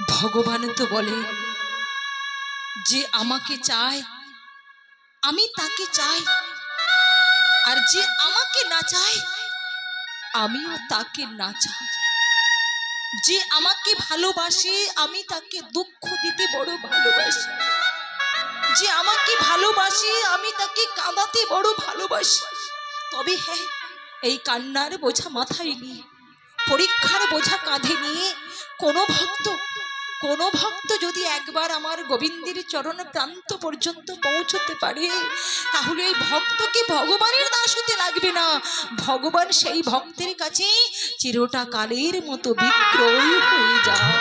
ভগবান তো বলে যে আমাকে চায় আমি তাকে চাই, আর যে আমাকে না চায় আমিও তাকে না চাই। যে আমাকে ভালোবাসে আমি তাকে দুঃখ দিতে বড় ভালোবাসি, যে আমাকে ভালোবাসে আমি তাকে কাঁদাতে বড় ভালোবাসি। তবে হ্যাঁ, এই কান্নার বোঝা মাথায় নিয়ে, পরীক্ষার বোঝা কাঁধে নিয়ে কোনো ভক্ত যদি একবার আমার গোবিন্দের চরণ প্রান্ত পর্যন্ত পৌঁছতে পারে, তাহলে এই ভক্তকে ভগবানের দাস হতে লাগবে না, ভগবান সেই ভক্তের কাছে চিরটা কালের মতো বিক্রয় হয়ে যায়।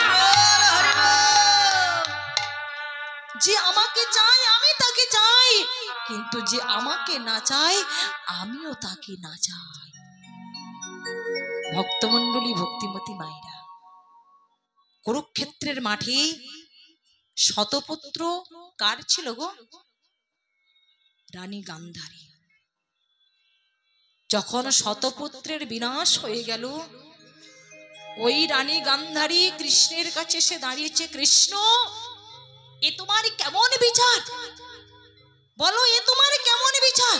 যে আমাকে চায় আমি তাকে চাই, কিন্তু যে আমাকে না চায় আমিও তাকে না চাই। ভক্তমণ্ডলী, ভক্তিমতী মায়েরা, কুরুক্ষেত্রের মাঠে শতপুত্র কার ছিল গো? রানী গান্ধারী। যখন শতপুত্রের বিনাশ হয়ে গেল, ওই রানী গান্ধারী কৃষ্ণের কাছে এসে দাঁড়িয়েছে। কৃষ্ণ, এ তোমার কেমন বিচার? বলো, এ তোমার কেমন বিচার?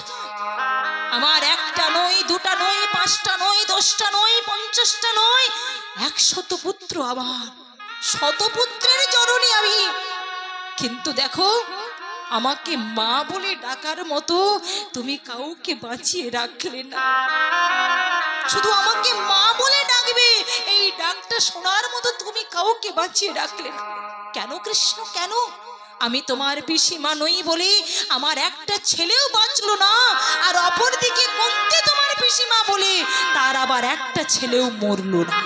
আমার একটা নয়, দুটা নয়, পাঁচটা নয়, 10টা নয়, 50টা নয়, 100 পুত্র আমার, শতপুত্রের জননী আমি। কিন্তু দেখো, আমাকে মা বলে ডাকার মতো তুমি কাউকে বাঁচিয়ে রাখলে না। শুধু আমাকে মা বলে ডাকবে, এই ডাকটা শোনার মতো তুমি কাউকে বাঁচিয়ে রাখলে না। কেন কৃষ্ণ, কেন? আমি তোমার পিসিমা নই বলে আমার একটা ছেলেও বাঁচলো না, আর অপরদিকে কুন্তি তোমার পিসিমা বলে তার আবার একটা ছেলেও মরলো না।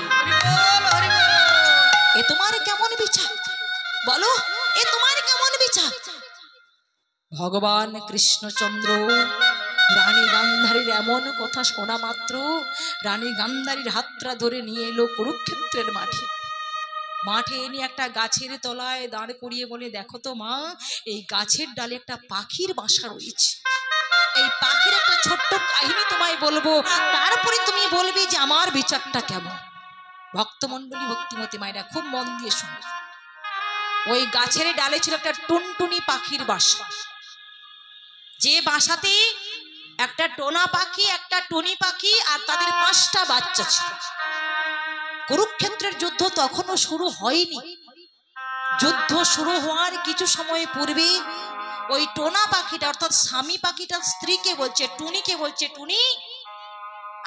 এ তোমার কেমন বিচার? বলো, এ তোমার কেমন বিচার? ভগবান কৃষ্ণচন্দ্র রানী গান্ধারীর এমন কথা শোনা মাত্র রানী গান্ধারীর হাতটা ধরে নিয়ে এলো কুরুক্ষেত্রের মাঠে। মাঠে এনে একটা গাছের তলায় দাঁড় করিয়ে বলে, দেখো তো মা, এই গাছের ডালে একটা পাখির বাসা রয়েছে। এই পাখির একটা ছোট্ট কাহিনী তোমায় বলবো, তারপরে তুমি বলবে যে আমার বিচারটা কেমন। ভক্তমণ্ডলী, ভক্তিমতী মায়েরা, খুব মন দিয়ে শুনো। ওই গাছের ডালে ছিল একটা টুনটুনি পাখির বাসা, যে বাসাতে একটা টোনা পাখি, একটা টুনি পাখি আর তাদের 5টা বাচ্চা ছিল। কুরুক্ষেত্রের যুদ্ধ তখনও শুরু হয়নি। যুদ্ধ শুরু হওয়ার কিছু সময় পূর্বে ওই টোনা পাখিটা, অর্থাৎ স্বামী পাখিটা স্ত্রীকে বলছে, টুনিকে বলছে, টুনি,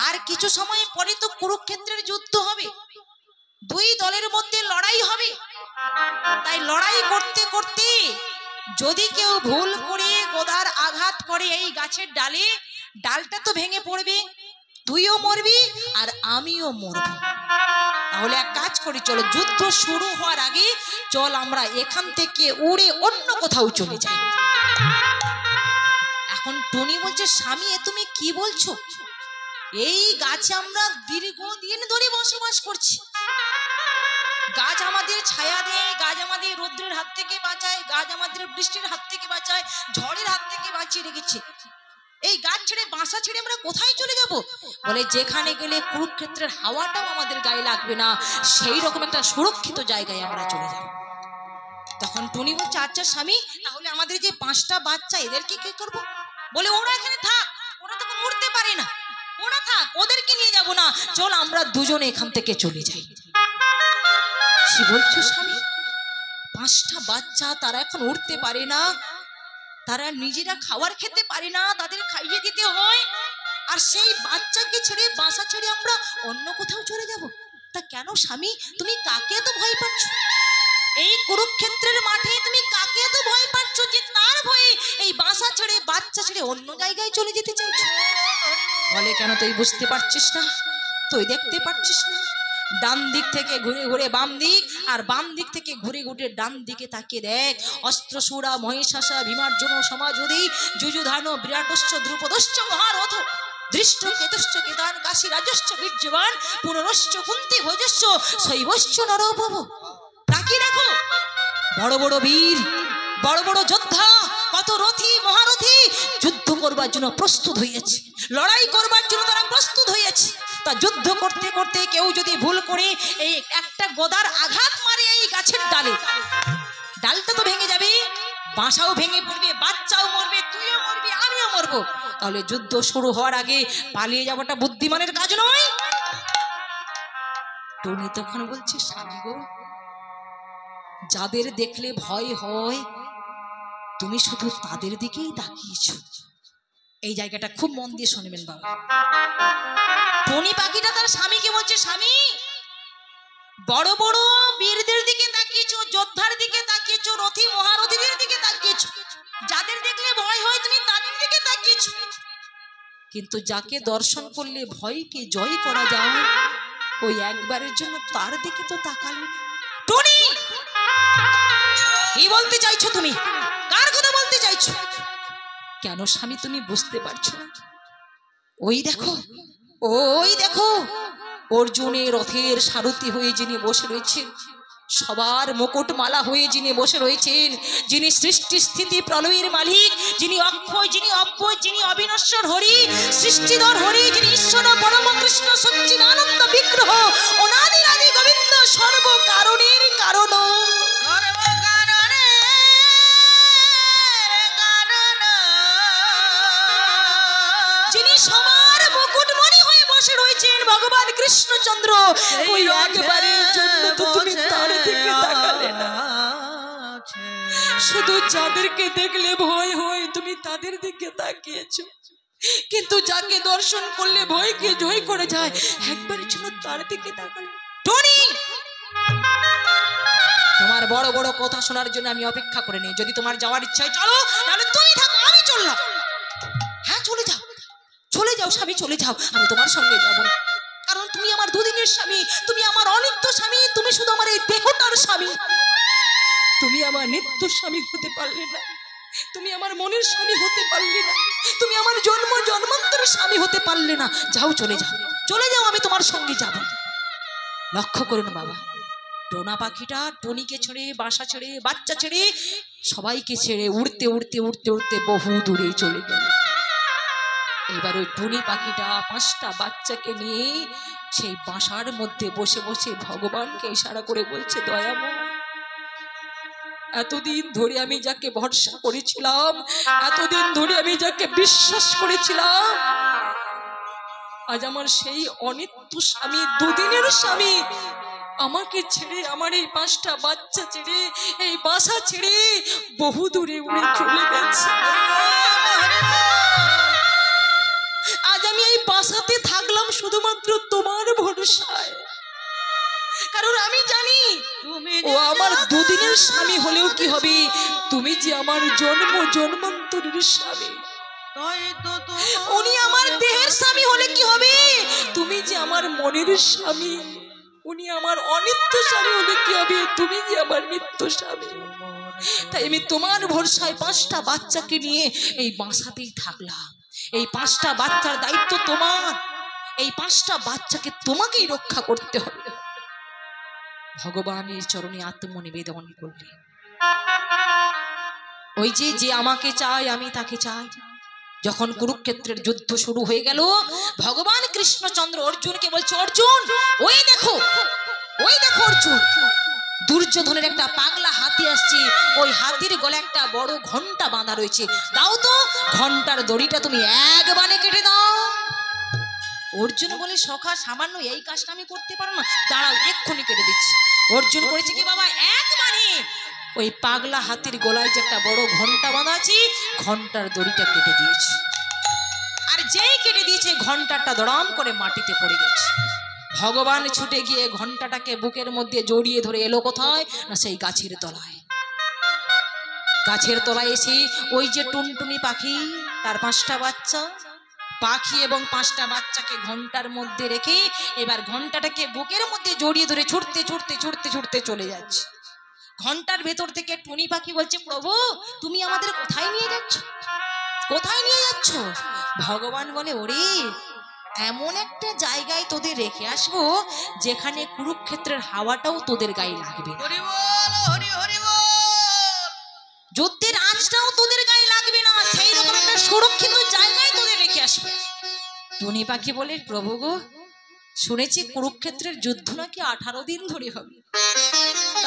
আর কিছু সময় পরে তো কুরুক্ষেত্রের যুদ্ধ হবে, 2 দলের মধ্যে লড়াই হবে। তাই লড়াই করতে করতে যদি কেউ ভুল করে গোদার আঘাত করে এই গাছের ডালে, ডালটা তো ভেঙে পড়বে, তুইও মরবি আর আমিও মরব। তাহলে এক কাজ করি, চলো যুদ্ধ শুরু হওয়ার আগে চল আমরা এখান থেকে উড়ে অন্য কোথাও চলে যাই। এখন টুনি বলছে, স্বামী, এ তুমি কি বলছো? এই গাছে আমরা দীর্ঘদিন ধরে বসবাস করছি, গাছ আমাদের ছায়া দেয়, গাছ আমাদের রৌদ্রের হাত থেকে বাঁচায়, গাছ আমাদের বৃষ্টির হাত থেকে বাঁচায়, ঝড়ের হাত থেকে বাঁচিয়ে রেখেছে। এই গাছ ছেড়ে, বাসা ছেড়ে আমরা কোথায় চলে যাব? বলে, যেখানে গেলে কুরুক্ষেত্রের হাওয়াটাও আমাদের গায়ে লাগবে না, সেই রকম একটা সুরক্ষিত জায়গায় আমরা চলে যাব। তখন টুনি বলছে, আচ্ছা স্বামী, তাহলে আমাদের যে 5টা বাচ্চা, এদেরকে কি করব? বলে, ওরা এখানে থাক, ওরা তো উড়তে পারে না, ওরা থাক, ওদেরকে নিয়ে যাব না, চল আমরা দুজনে এখান থেকে চলে যাই। কি বলছো স্বামী? 5টা বাচ্চা, তারা এখন উঠতে পারে না, তারা নিজেরা খাবার খেতে পারে না, তাদের খাইয়ে দিতে হয়, আর সেই বাচ্চাকে ছেড়ে, বাসা ছেড়ে আমরা অন্য কোথাও চলে যাব? তা কেন স্বামী, তুমি কাকে এত ভয় পাচ্ছ? এই কুরুক্ষেত্রের মাঠে তুমি কাকে এত ভয় পাচ্ছ যে তার ভয়ে এই বাসা ছেড়ে, বাচ্চা ছেড়ে অন্য জায়গায় চলে যেতে চাইছো? বলে, কেন তুই বুঝতে পারছিস না? তুই দেখতে পারছিস না? ডান দিক থেকে ঘুরে ঘুরে বাম দিক, আর বাম দিক থেকে ঘুরে ঘুরে ডান দিকে তাকিয়ে দেখ, অস্ত্রসূরা মহিষাসা ভীমার্জুন সমাজুদি যুযুধান বিরাটশ্চ দ্রুপদশ্চ মহারথ দৃষ্ট কেতুশ্চ কেদান কাশী রাজশ্চ বীর্যবান পুনরশ্চ কুন্তি ভোজশ্চ শৈবশ্চ নরভব। তাকিয়ে দেখো, বড় বড় বীর, বড় বড় যোদ্ধা, কত রথী মহারথী যুদ্ধ করবার জন্য প্রস্তুত হয়েছে, লড়াই করবার জন্য তারা প্রস্তুত হয়েছে। তা যুদ্ধ করতে করতে কেউ যদি ভুল করে এই একটা গদার আঘাত মারে এই গাছের ডালে, ডালটা তো ভেঙে যাবে, বাসাও ভেঙে পড়বে, বাচ্চাও মরবে, তুইও মরবি, আমিও মরবো, তাহলে যুদ্ধ শুরু হওয়ার আগে পালিয়ে যাওয়াটা বুদ্ধিমানের কাজ নয়। টুনি তখন বলছে, স্বামী গো, যাদের দেখলে ভয় হয় তুমি শুধু তাদের দিকেই তাকিয়েছো। এই জায়গাটা খুব মন দিয়ে শুনবেন বাবা। টুনি পাখিটা তার স্বামীকে বলছে, স্বামী, বড় বড় বীরদের দিকে তাকিয়েছো, যোদ্ধার দিকে তাকিয়েছো, রথী মহারথীদের দিকে তাকিয়েছো, যাদের দেখলে ভয় হয় তুমি তাদের দিকে তাকিয়েছো, কিন্তু যাকে দর্শন করলে ভয়কে জয় করা যায় ওই একবারের জন্য তার দিকে তো তাকালে। টুনি, কি বলতে চাইছো তুমি? কার কথা বলতে চাইছো? কেন স্বামী তুমি বুঝতে পারছো না? ওই দেখো, ওই দেখো, অর্জুনের রথের সারথি হয়ে যিনি বসে রয়েছেন, সবার মুকুটমালা হয়ে যিনি বসে রয়েছেন, যিনি সৃষ্টি স্থিতি প্রলয়ের মালিক, যিনি অক্ষয়, যিনি অব্যয়, যিনি অবিনশ্বর হরি, সৃষ্টিধর হরি, যিনি ঈশ্বর পরম কৃষ্ণ সচ্চিদানন্দ বিগ্রহ, অনাদি আদি গোবিন্দ, সর্ব কারণের কারণ, যিনি সবার মুকুটমণি হয়ে বসে রয়েছেন ভগবান কৃষ্ণচন্দ্র, ওই একবারের জন্য তো তুমি তার দিকে তাকালে না। শুধু যাদেরকে দেখলে ভয় হয় তুমি তাদের দিকে তাকিয়েছো, কিন্তু যাকে দর্শন করলে ভয়কে জয় করে যায় একবারের জন্য তার দিকে তাকালে। টনি, তোমার বড় বড় কথা শোনার জন্য আমি অপেক্ষা করে নেই। যদি তোমার যাওয়ার ইচ্ছায় চলো, নাহলে তুমি থাকো, আমি চললাম। হ্যাঁ, চলে যাও, চলে যাও স্বামী, চলে যাও, আমি তোমার সঙ্গে যাবো, কারণ তুমি আমার দুদিনের স্বামী, তুমি আমার অনিত্য স্বামী, তুমি শুধু আমার এই দেহটার স্বামী, তুমি আমার নিত্য স্বামী হতে পারলে না, তুমি আমার মনের স্বামী হতে পারলে না, তুমি আমার জন্ম জন্মান্তরের স্বামী হতে পারলে না। যাও, চলে যাও, চলে যাও, আমি তোমার সঙ্গে যাব। লক্ষ্য করুন বাবা, টোনা পাখিটা টনিকে ছেড়ে, বাসা ছেড়ে, বাচ্চা ছেড়ে, সবাইকে ছেড়ে উড়তে উড়তে উড়তে উড়তে বহু দূরে চলে গেল। এবার ওই টুনি পাখিটা 5টা বাচ্চাকে নিয়ে সেই বাসার মধ্যে বসে বসে ভগবানকে ইশারা করে বলছে, দয়াময়, এতদিন ধরে আমি যাকে ভরসা করেছিলাম, এতদিন ধরে আমি যাকে বিশ্বাস করেছিলাম, আজ আমার সেই অনিত্য স্বামী, দুদিনের স্বামী আমাকে ছেড়ে, আমার এই 5টা বাচ্চা ছেড়ে, এই বাসা ছেড়ে বহু দূরে উড়ে চলে গেছে। আজ আমি এই বাসাতে থাকলাম শুধুমাত্র তোমার ভরসায়, কারণ আমি জানি ও আমার দুদিনের স্বামী হলেও কি হবে, তুমি যে আমার জন্ম জন্মান্তরের স্বামী, উনি আমার দেহের স্বামী হলে কি হবে, তুমি যে আমার মনের স্বামী, উনি আমার অনিত্য স্বামী হলে কি হবে, তুমি যে আমার নিত্য স্বামী। তাই আমি তোমার ভরসায় 5টা বাচ্চাকে নিয়ে এই বাসাতেই থাকলাম। এই 5টা বাচ্চার দায়িত্ব তোমার, এই 5টা বাচ্চাকে তোমাকেই রক্ষা করতে হবে। ভগবানের চরণে আত্মনিবেদন করলেন। ওই যে আমাকে চায় আমি তাকে চাই। যখন কুরুক্ষেত্রের যুদ্ধ শুরু হয়ে গেল, ভগবান কৃষ্ণচন্দ্র অর্জুনকে বলছে, অর্জুন, ওই দেখো, ওই দেখো অর্জুন, দুর্যোধনের একটা পাগলা হাতি আসছে, ওই হাতির গলায় একটা বড় ঘন্টা বাঁধা রয়েছে, দাও তো ঘন্টার দড়িটা তুমি এক বানে কেটে দাও। অর্জুন বলে, সখা, সামান্য এই কাজটা আমি করতে পারো না, দাঁড়াও এক্ষুনি কেটে দিচ্ছি। অর্জুন করেছে কি বাবা, এক বানে ওই পাগলা হাতির গলায় যে একটা বড় ঘন্টা বাঁধা আছে, ঘন্টার দড়িটা কেটে দিয়েছে। আর যেই কেটে দিয়েছে, ঘন্টাটা দড়াম করে মাটিতে পড়ে গেছে। ভগবান ছুটে গিয়ে ঘন্টাটাকে বুকের মধ্যে জড়িয়ে ধরে এলো কোথায় না, সেই গাছের তলায়। গাছের তলায় এসে ওই যে টুনটুনি পাখি, তার 5টা বাচ্চা, পাখি এবং 5টা বাচ্চাকে ঘন্টার মধ্যে রেখে এবার ঘন্টাটাকে বুকের মধ্যে জড়িয়ে ধরে ছুটতে ছুটতে ছুটতে ছুটতে চলে যাচ্ছে। ঘন্টার ভেতর থেকে টুনি পাখি বলছে, প্রভু, তুমি আমাদের কোথায় নিয়ে যাচ্ছ, কোথায় নিয়ে যাচ্ছ? ভগবান বলে, ওরে, এমন একটা জায়গায় তোদের রেখে আসবো যেখানে কুরুক্ষেত্রের হাওয়াটাও তোদের গায়ে লাগবে, যুদ্ধের আঁচটাও তোদের গায়ে লাগবে না, সেই রকম একটা সুরক্ষিত জায়গায় তোদের রেখে আসবো। টুনি পাখি বলে, প্রভু গো, শুনেছি কুরুক্ষেত্রের যুদ্ধ নাকি 18 দিন ধরে হবে,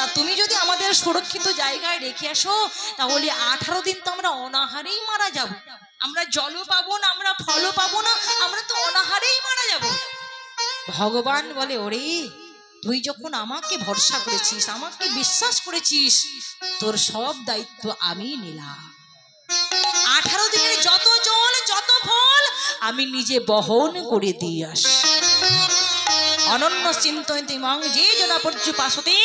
তা তুমি যদি আমাদের সুরক্ষিত জায়গায় রেখে আসো তাহলে 18 দিন তো আমরা অনাহারেই মারা যাব। আমরা জলও পাবো না, আমরা ফলও পাবো না, আমরা তো অনাহারেই মারা যাব। ভগবান বলে, ওরে তুই যখন আমাকে ভরসা করেছিস, আমাকে বিশ্বাস করেছিস, তোর সব দায়িত্ব আমি নিলাম। 18 দিনের যত জল যত ফল আমি নিজে বহন করে দিয়ে আস। অনন্য চিন্তয়ন্তি মাং যে জনা পর্যুপাসতে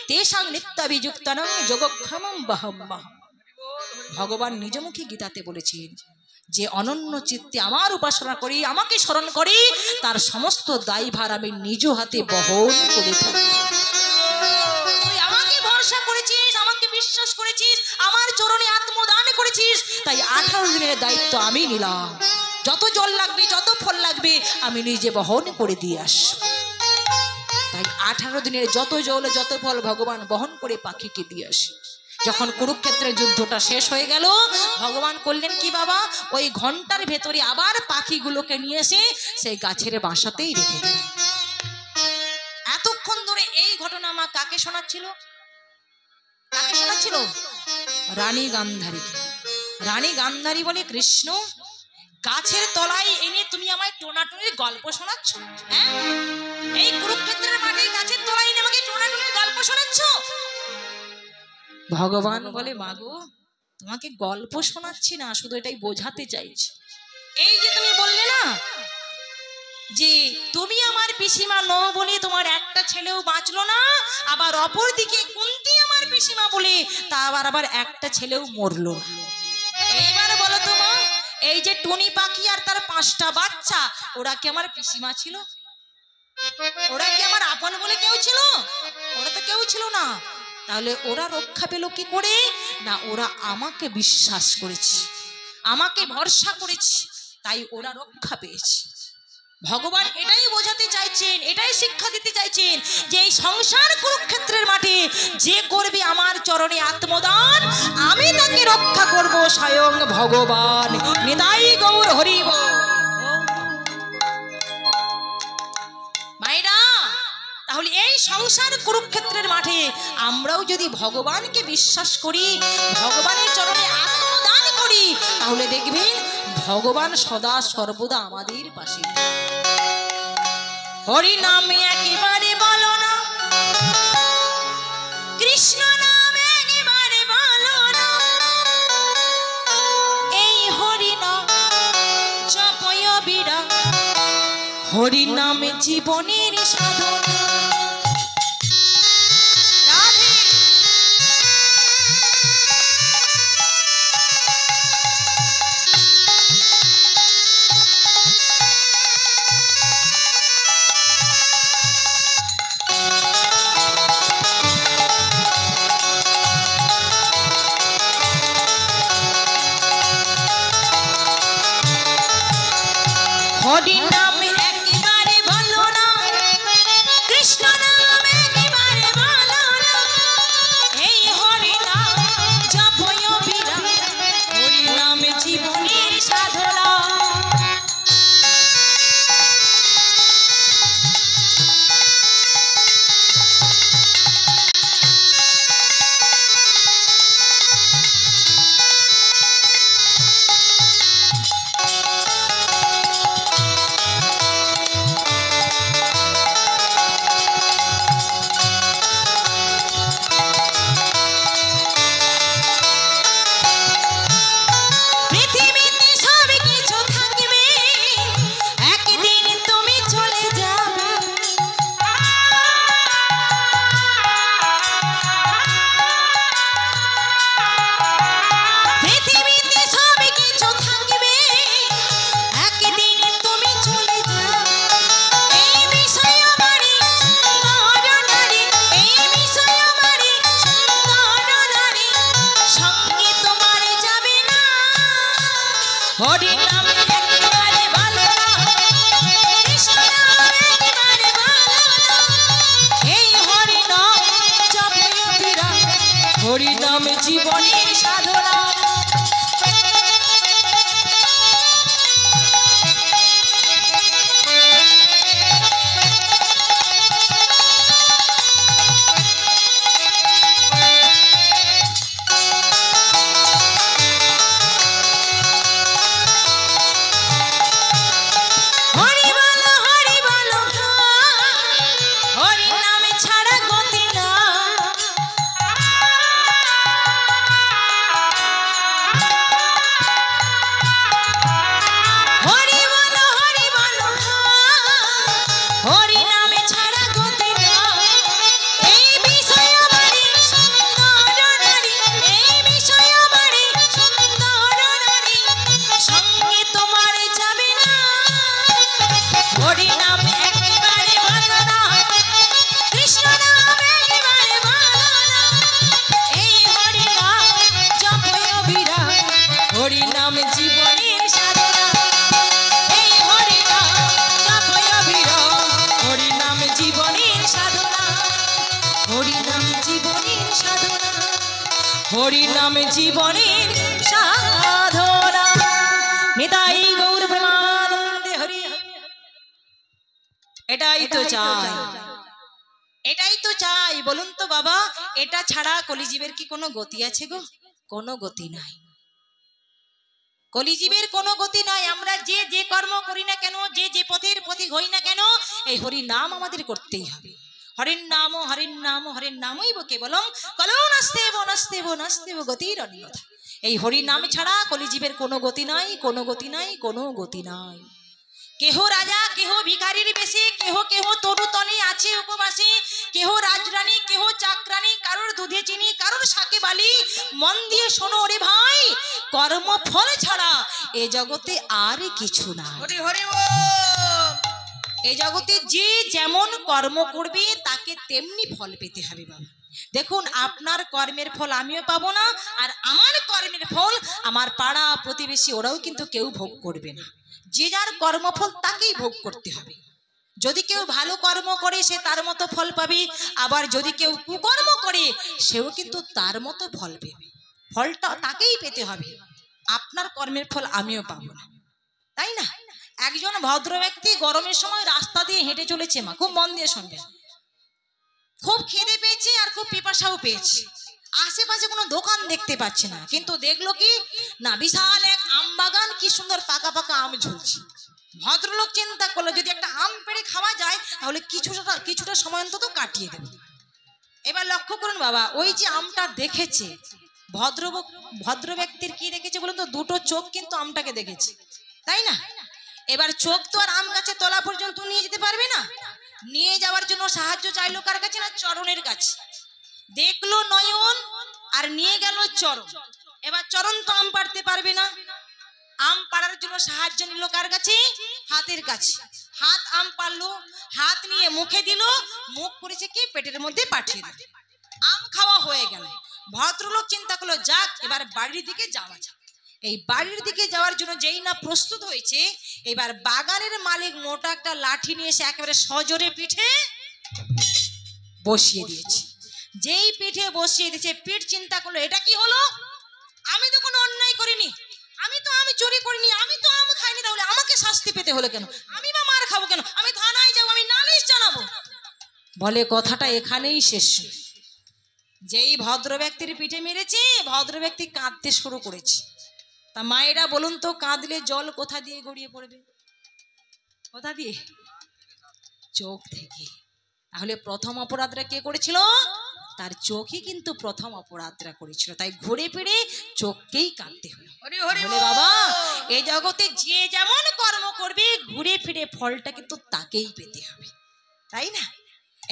তেষাং নিত্যাভিযুক্তানাং যোগক্ষেমং বহম্মহং। ভগবান নিজ মুখে গীতাতে বলেছেন যে অনন্য চিত্তে আমার উপাসনা করি, আমাকে স্মরণ করি, তার সমস্ত দায়ভার আমি নিজ হাতে বহন করে থাকি। তুই আমাকে ভরসা করেছিস, আমাকে বিশ্বাস করেছিস, আমার চরণে আত্মদান করেছিস, তাই 18 দিনের দায়িত্ব আমি নিলাম। যত জল লাগবে যত ফল লাগবে আমি নিজে বহন করে দিয়ে আসব। তাই 18 দিনের যত জল যত ফল ভগবান বহন করে পাখিকে দিয়ে আসে। যখন কুরুক্ষেত্রের যুদ্ধটা শেষ হয়ে গেল, ভগবান করলেন কি বাবা, ওই ঘন্টার ভেতরে আবার পাখিগুলোকে নিয়ে এসে সেই গাছের বাসাতেই রেখে দিলেন। এতক্ষণ ধরে এই ঘটনা মা কাকে শোনাচ্ছিল? কাকে শোনাচ্ছিল? রানী গান্ধারীকে। রানী গান্ধারী বলে, কৃষ্ণ গাছের তলায় এনে তুমি আমায় টোনাটুনির গল্প শোনাচ্ছ? হ্যাঁ, এই কুরুক্ষেত্রের মাঠে গাছের তলায় এনে আমাকে টোনাটুনির গল্প শোনাচ্ছ? ভগবান বলে, মাগো তোমাকে গল্প শোনাচ্ছি না, শুধু এটাই বোঝাতে চাইছি। এই যে তুমি বললে না যে তুমি আমার পিসিমা নও বলে তোমার একটা ছেলেও বাঁচলো না, আবার অপর দিকে কুন্তী আমার পিসিমা বলে তা আবার একটা ছেলেও মরলো না। এইবার বলো তো মা, এই যে টুনি পাখি আর তার 5টা বাচ্চা, ওরা কি আমার পিসিমা ছিল? ওরা কি আমার আপন বলে কেউ ছিল? ওরা তো কেউ ছিল না। তাহলে ওরা রক্ষা পেল কি করে? না, ওরা আমাকে বিশ্বাস করেছে, আমাকে ভরসা করেছে, তাই ওরা রক্ষা পেয়েছে। ভগবান এটাই বোঝাতে চাইছেন, এটাই শিক্ষা দিতে চাইছেন যে এই সংসার কুরুক্ষেত্রের মাঠে যে করবে আমার চরণে আত্মদান, আমি তাকে রক্ষা করব স্বয়ং ভগবান। নিতাই গৌর হরি বল। মায়েরা, তাহলে এই সংসার কুরুক্ষেত্রের মাঠে আমরাও যদি ভগবানকে বিশ্বাস করি, ভগবানের চরণে আত্মদান করি, তাহলে দেখবেন ভগবান সদা সর্বদা আমাদের পাশে। হরি নামে একেবারে বলো না, কৃষ্ণ নামে একেবারে বলো না, এই হরি নাম জপয় বিরা, হরি নামে জীবনের সাধন। হরি নাম একেবারে বলো না, কৃষ্ণ নাম একেবারে বলো না, এই হরি নাম জপয় বিরা, হরি নাম জীবনের সাধনা। হরি নাম একেবারে বলো না, কৃষ্ণ নাম একেবারে বলো না, এই হরি নাম জপয় বিরা, হরি নাম জীবনের সাধনা। হরি নাম জীবনের সাধনা। নিতাই গৌর প্রেমানন্দে হরি। এটাই তো চাই, এটাই তো চাই। বলুন তো বাবা, এটা ছাড়া কলিজীবের কি কোনো গতি আছে গো? কোনো গতি নাই, কলিজীবের কোনো গতি নাই। আমরা যে যে কর্ম করি না কেন, যে যে পথের পথিক হই না কেন, এই হরি নাম আমাদের করতেই হবে। হরির নাম হরির নাম হরির নামই কেবলম কলো নাস্তেব নাস্তেব নাস্তেব গতির অন্যথা। এই হরি নাম ছাড়া কলিজীবের কোনো গতি নাই, কোনো গতি নাই, কোনো গতি নাই। কেহ রাজা, কেহ ভিখারির বেশে, কেহ কেহ তরুতলে আছে উপবাসে, কেহ রাজরানী, কেহ চাকরানী, কারোর দুধে চিনি, কারোর শাকে বালি। মন দিয়ে শোনো রে ভাই, কর্মফল ছাড়া এ জগতে আর কিছু নাই। এই জগতে যে যেমন কর্ম করবে তাকে তেমনি ফল পেতে হবে বাবা। দেখুন, আপনার কর্মের ফল আমিও পাবো না, আর আমার কর্মের ফল আমার পাড়া প্রতিবেশী ওরাও কিন্তু কেউ ভোগ করবে না। যে যার কর্মফল তাকেই ভোগ করতে হবে। যদি কেউ ভালো কর্ম করে সে তার মতো ফল পাবে, আবার যদি কেউ কুকর্ম করে সেও কিন্তু তার মতো ফল পাবে। ফলটা তাকেই পেতে হবে। আপনার কর্মের ফল আমিও পাবো না, তাই না? একজন ভদ্র ব্যক্তি গরমের সময় রাস্তা দিয়ে হেঁটে চলেছে, মা খুব মন দিয়ে শুনবেন। খুব খিদে পেয়েছে আর খুব পিপাসাও পেয়েছে। আশেপাশে কোনো দোকান দেখতে পাচ্ছে না, কিন্তু দেখলো কি না, বিশাল এক আম বাগান, কি সুন্দর পাকা পাকা আম ঝুলছে। ভদ্রলোক চিন্তা করলো যদি একটা আম পেড়ে খাওয়া যায় তাহলে কিছুটা সময় অন্তত কাটিয়ে দেবে। এবার লক্ষ্য করুন বাবা, ওই যে আমটা দেখেছে, ভদ্র ব্যক্তির কি দেখেছে বলুন তো? দুটো চোখ কিন্তু আমটাকে দেখেছে, তাই না? এবার চোখ তো আর আম গাছে তলা পর্যন্ত নিয়ে যেতে পারবে না। নিয়ে যাওয়ার জন্য সাহায্য চাইলো কার কাছে? না, চরণের কাছে। দেখলো নয়ন আর নিয়ে গেল চরণ। এবার চরণ তো আম পাড়তে পারবে না, আম পাড়ার জন্য সাহায্য নিল কার কাছে? হাতের কাছে। হাত আম পারলো, হাত নিয়ে মুখে দিল, মুখ করেছে কি পেটের মধ্যে পাঠিয়ে দিল। আম খাওয়া হয়ে গেল। ভদ্রলোক চিন্তা করলো যাক এবার বাড়ির দিকে যাওয়া যাক। এই বাড়ির দিকে যাওয়ার জন্য যেই না প্রস্তুত হয়েছে, এবার বাগানের মালিক মোটা একটা লাঠি নিয়ে এসে একেবারে সজোরে পিঠে বসিয়ে দিয়েছে। যেই পিঠে বসিয়ে দিয়েছে, পিঠ চিন্তা করলো এটা কি হলো? আমি তো কোনো অন্যায় করিনি, আমি চুরি করিনি, আমি তো আম খাইনি, তাহলে আমাকে শাস্তি পেতে হলো কেন? আমি বা মার খাবো কেন? আমি থানায় যাবো, আমি নালিশ জানাবো। বলে কথাটা এখানেই শেষ। যেই ভদ্র ব্যক্তির পিঠে মেরেছে, ভদ্র ব্যক্তি কাঁদতে শুরু করেছে। তা মায়েরা বলুন তো, কাঁদলে জল কোথা দিয়ে গড়িয়ে পড়বে? কোথা দিয়ে? চোখ থেকে। তাহলে প্রথম অপরাধটা কে করেছিল? তার চোখই কিন্তু প্রথম অপরাধটা করেছিল। তাই ঘুরে ফিরে চোখকেই কাঁদতে হলো। বলে বাবা, এই জগতে যে যেমন কর্ম করবে ঘুরে ফিরে ফলটা কিন্তু তাকেই পেতে হবে, তাই না?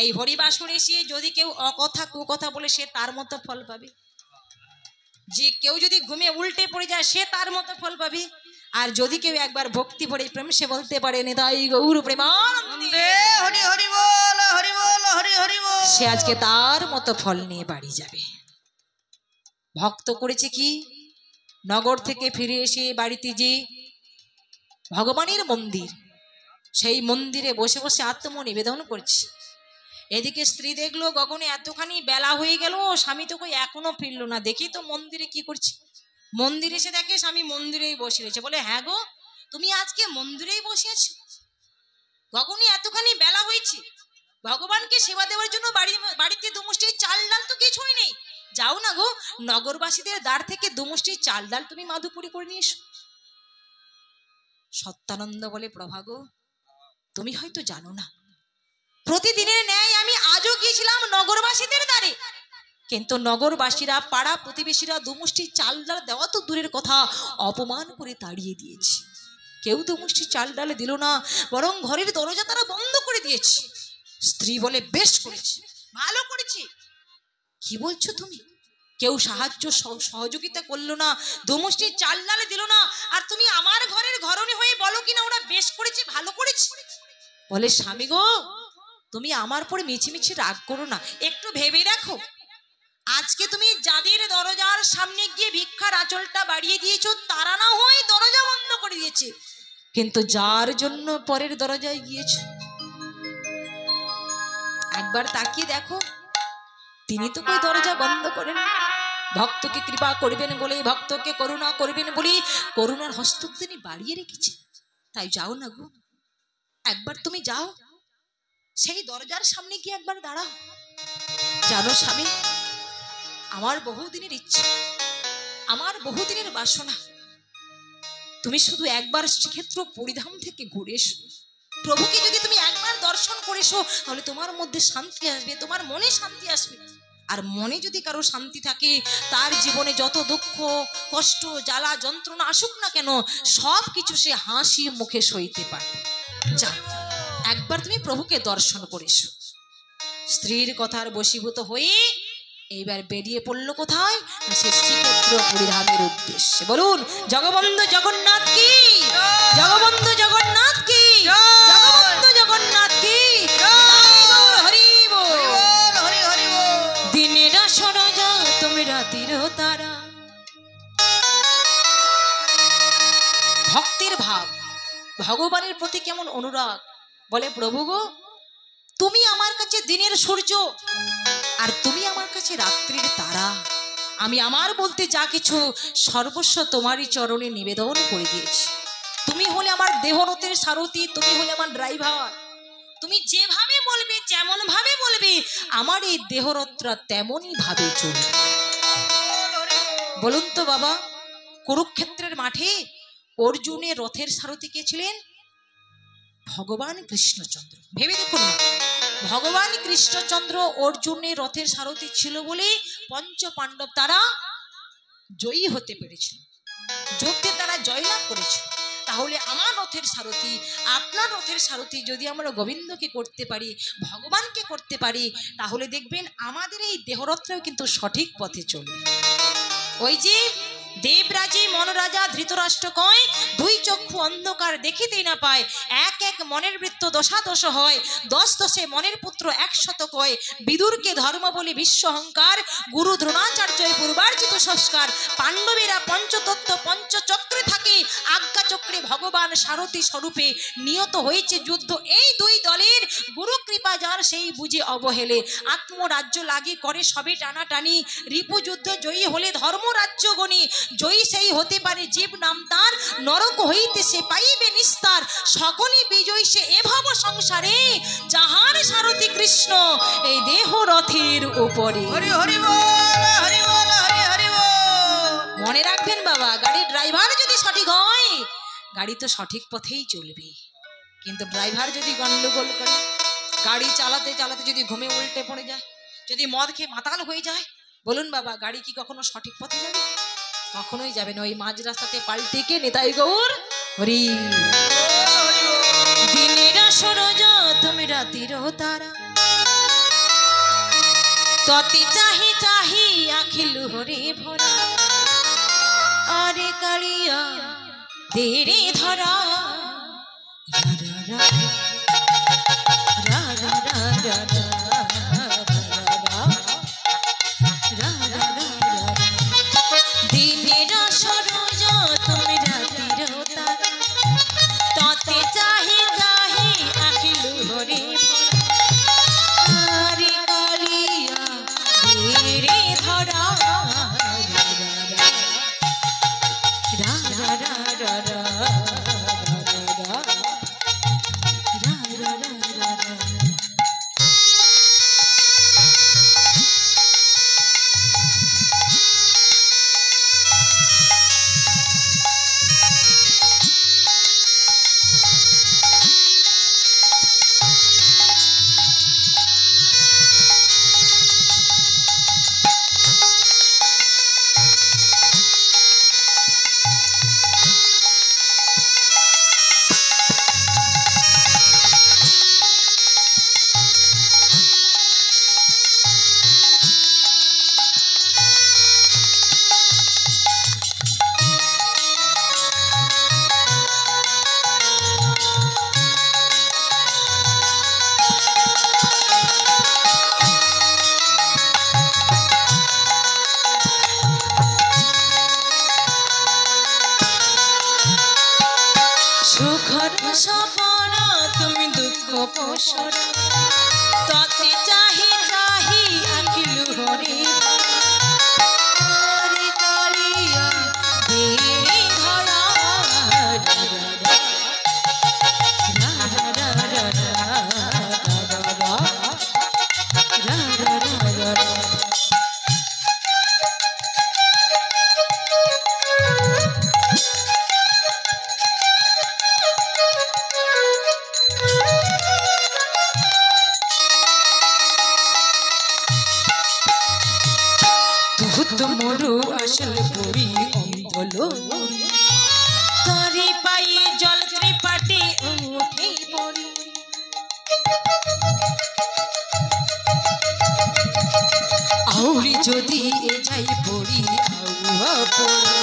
এই হরিবাসরে এসে যদি কেউ অকথা কুকথা বলে সে তার মতো ফল পাবে। যে কেউ যদি ঘুমে উল্টে পড়ে যায় সে তার মতো ফল পাবে। আর যদি কেউ একবার ভক্তি ভরে প্রেম সে বলতে পারে নিতাই গৌর প্রেমানন্দে হরি হরি বল হরি বল হরি হরি বল, সে আজকে তার মতো ফল নিয়ে বাড়ি যাবে। ভক্ত করেছে কি, নগর থেকে ফিরে এসে বাড়িতে যে ভগবানের মন্দির, সেই মন্দিরে বসে বসে আত্মনিবেদন করছে। এদিকে স্ত্রী দেখলো গগনে এতখানি বেলা হয়ে গেল, স্বামী তো কই এখনো ফিরলো না। দেখি তো মন্দিরে কি করছে। মন্দিরে এসে দেখে স্বামী মন্দিরেই বসে রয়েছে। বলে হ্যাঁ গো, তুমি আজকে মন্দিরেই বসে আছো? গগনে এতখানি বেলা হয়েছে, ভগবানকে সেবা দেওয়ার জন্য বাড়িতে দুমুষ্টি চাল ডাল তো কিছুই নেই। যাও না গো, নগরবাসীদের দ্বার থেকে দুমুষ্টি চাল ডাল তুমি মাধুপুরি করে নিয়ে এসো। সত্যানন্দ বলে প্রভা গো, তুমি হয়তো জানো না, প্রতিদিনের ন্যায় আমি আজও গিয়েছিলাম নগরবাসীদের দ্বারে, কিন্তু নগরবাসীরা পাড়া প্রতিবেশীরা দুমুষ্টি চাল ডাল দেওয়া তো দূরের কথা, অপমান করে তাড়িয়ে দিয়েছে। কেউ দুমুষ্টি চাল ডাল দিল না, বরং ঘরের দরজা তারা বন্ধ করে দিয়েছে। স্ত্রী বলে বেশ করেছে, ভালো করেছে। কি বলছো তুমি? কেউ সাহায্য সহযোগিতা করলো না, দুমুষ্টি চাল ডাল দিল না, আর তুমি আমার ঘরের ঘরণী হয়ে বলো কিনা ওরা বেশ করেছে ভালো করেছে। বলে স্বামী গো, তুমি আমার পরে মিছিমিছি রাগ করো না, একটু ভেবে দেখো, আজকে তুমি যাদের দরজার সামনে গিয়ে ভিক্ষার আঁচলটা বাড়িয়ে দিয়েছো তারা না হয় দরজা বন্ধ করে দিয়েছে, কিন্তু যার জন্য পরের দরজায় গিয়েছো একবার তাকিয়ে দেখো, তিনি তো কই দরজা বন্ধ করেন। ভক্তকে কৃপা করবেন বলে, ভক্তকে করুণা করবেন বলে করুণার হস্ত তিনি বাড়িয়ে রেখেছেন। তাই যাও না গো, একবার তুমি যাও, সেই দরজার সামনে গিয়ে একবার দাঁড়াও। জানো স্বামী, আমার বহুদিনের ইচ্ছা, আমার বহুদিনের বাসনা, তুমি শুধু একবার শ্রীক্ষেত্র পরিধাম থেকে ঘুরে এসো। প্রভুকে যদি তুমি একবার দর্শন করে এসো, তাহলে তোমার মধ্যে শান্তি আসবে, তোমার মনে শান্তি আসবে। আর মনে যদি কারো শান্তি থাকে, তার জীবনে যত দুঃখ কষ্ট জ্বালা যন্ত্রণা আসুক না কেন, সব কিছু সে হাসি মুখে সইতে পারে। যা, একবার তুমি প্রভুকে দর্শন করে এসো। স্ত্রীর কথার বশীভূত হয়ে এইবার বেরিয়ে পড়লো কোথায়? সে শ্রীক্ষেত্র পরিধামের উদ্দেশ্যে। বলুন জগবন্ধু জগন্নাথ কি, জগবন্ধু জগন্নাথ কি, জগবন্ধু জগন্নাথ কি। দিনের সরজা তুমি রাতির তারা। ভক্তের ভাব, ভগবানের প্রতি কেমন অনুরাগ। বলে প্রভু গো, তুমি আমার কাছে দিনের সূর্য, আর তুমি আমার কাছে রাত্রির তারা। আমি আমার বলতে যা কিছু সর্বস্ব তোমারই চরণে নিবেদন করে দিয়েছি। তুমি হলে আমার দেহরথের সারথি, তুমি হলে আমার ড্রাইভার। তুমি যেভাবে বলবে, যেমন ভাবে বলবে, আমার এই দেহরথটা তেমনই ভাবে চলবে। বলুন তো বাবা, কুরুক্ষেত্রের মাঠে অর্জুনের রথের সারথি কে ছিলেন? ভগবান কৃষ্ণচন্দ্র। ভেবে দেখুন না, ভগবান কৃষ্ণচন্দ্র অর্জুনের রথের সারথি ছিল বলে পঞ্চ পাণ্ডব তারা জয়ী হতে পেরেছিল, যুদ্ধে তারা জয়লাভ করেছিল। তাহলে আমার রথের সারথি, আপনার রথের সারথি যদি আমরা গোবিন্দকে করতে পারি, ভগবানকে করতে পারি, তাহলে দেখবেন আমাদের এই দেহরথটাও কিন্তু সঠিক পথে চলবে। ওই যে দেবরাজে মনরাজা ধৃতরাষ্ট্র কয়, দুই চক্ষু অন্ধকার দেখিতেই না পায়, এক এক মনের বৃত্ত দশাদশ হয়, দশ দশে মনের পুত্র 100 কয়। বিদুরকে ধর্ম বলি বিশ্ব অহংকার, গুরু দ্রোণাচার্য পূর্বার্জিত সংস্কার। পাণ্ডবেরা পঞ্চতত্ত্ব পঞ্চচক্রে থাকে, আজ্ঞা চক্রে ভগবান সারথী স্বরূপে নিয়ত হয়েছে যুদ্ধ। এই দুই দলের গুরু কৃপা যার, সেই বুঝে অবহেলে আত্মরাজ্য লাগি করে সবে টানাটানি। রিপু যুদ্ধ জয়ী হলে ধর্মরাজ্য গণি, জয়ী সেই হতে পারে জীব নাম তার, নরক হইতে সে পাইবে নিস্তার। সকলই বিজয়ী সে এভাব সংসারে, যাহার সারথি কৃষ্ণ এই দেহ রথের উপরে। হরি হরি বল, হরি বল, হরি হরি বল। মনে রাখবেন বাবা, গাড়ির ড্রাইভার যদি সঠিক হয়, গাড়ি তো সঠিক পথেই চলবে। কিন্তু ড্রাইভার যদি গন্ডগোল করে, গাড়ি চালাতে চালাতে যদি ঘুমে উল্টে পড়ে যায়, যদি মদ খেয়ে মাতাল হয়ে যায়, বলুন বাবা, গাড়ি কি কখনো সঠিক পথে যাবে? কখনোই যাবে না। ওই মাঝ রাস্তাতে পাল্টে কে নিতাই গৌর হরি। দিনের সরজা তুমি রাতির তারা, ততি চাহি চাহি আখিলু হরি ভরা। আরে কালিয়া দেরে ধরা, রা রা রা রা রা তুমি দুঃখ পোষণ, ততে চাহি চাহি আখিলু হরি। তুত মরু আসল পুরি অন্ধল তারি পায়ে জল ত্রিপাটি উঠে পড়ি আউরি যদি এ যাই পড়ি আউয়া পড়ি